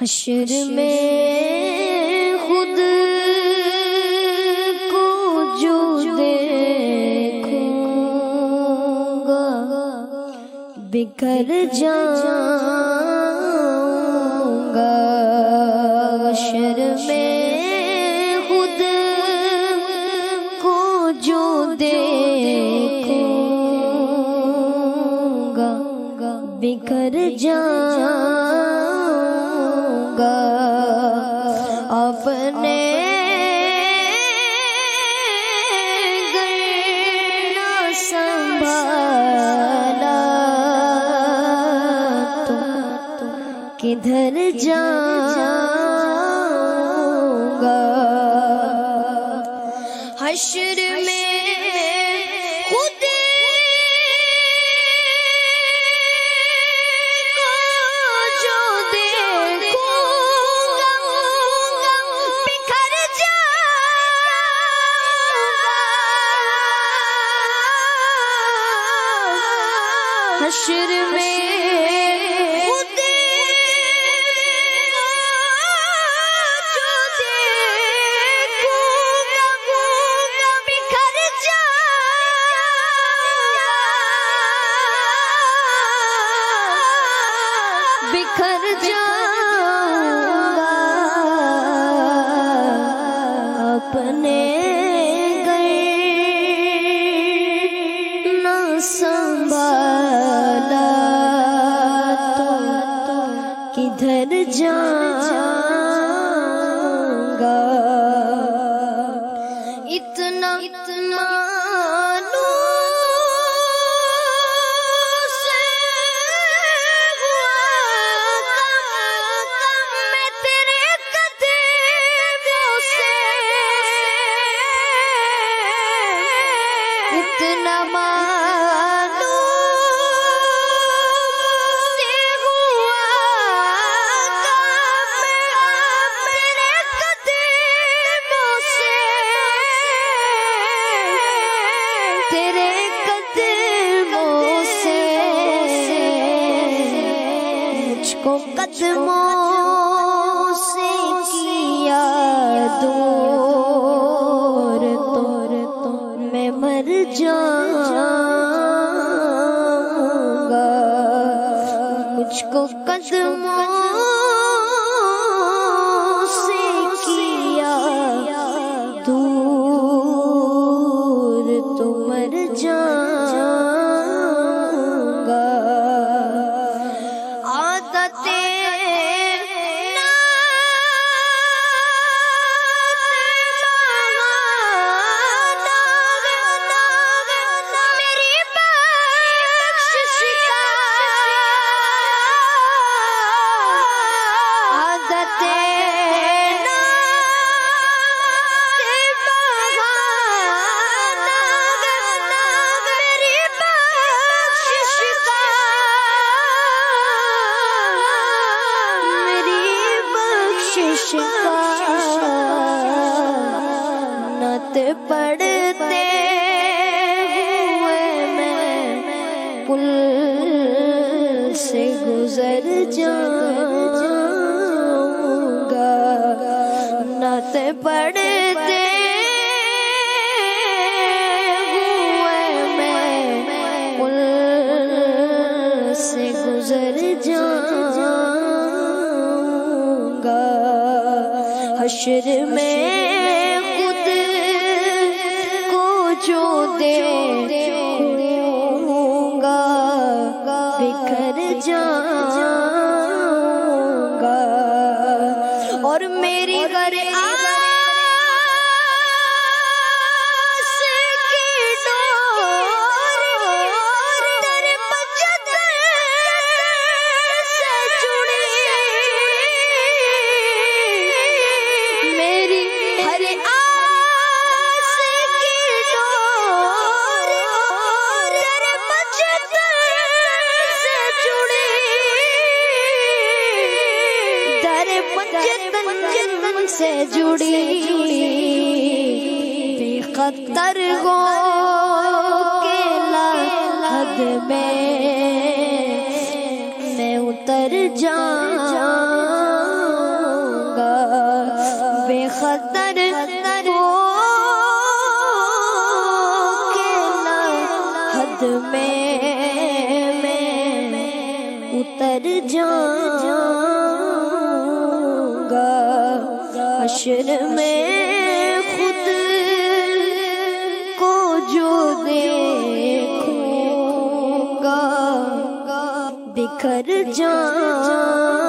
حشر میں خود کو جو دیکھوں گا بکھر جاؤں گا۔ حشر میں خود کو جو دیکھوں گا بکھر جاؤں گا۔ اپنے گر نہ سنبھالا تو کدھر جاؤں گا۔ حشر میں خود کو جو دیکھوں گا بکھر جاؤں گا۔ حشر میں خود بکھر جاؤں گا۔ اپنے گر نہ سنبھالا تو کدھر جاؤں گا۔ اتنا کو قدموں سے کیا دور تو میں مر جاؤں گا۔ مجھ کو قدموں سے کیا دور تو مر جاؤں گا۔ نعت پڑھتے ہوئے میں پل سے گزر جاؤں گا۔ نعت پڑھتے ہوئے میں پل سے گزر جاؤں گا۔ حشر میں خود کو جو دیکھوں گا بکھر جاؤں گا۔ اور میری گر سے جڑی بے خطر ہو کے لحد میں اتر جاؤں بعد میں اتر جاؤں گا، حشر میں خود کو جو دیکھوں گا، بکھر جاؤں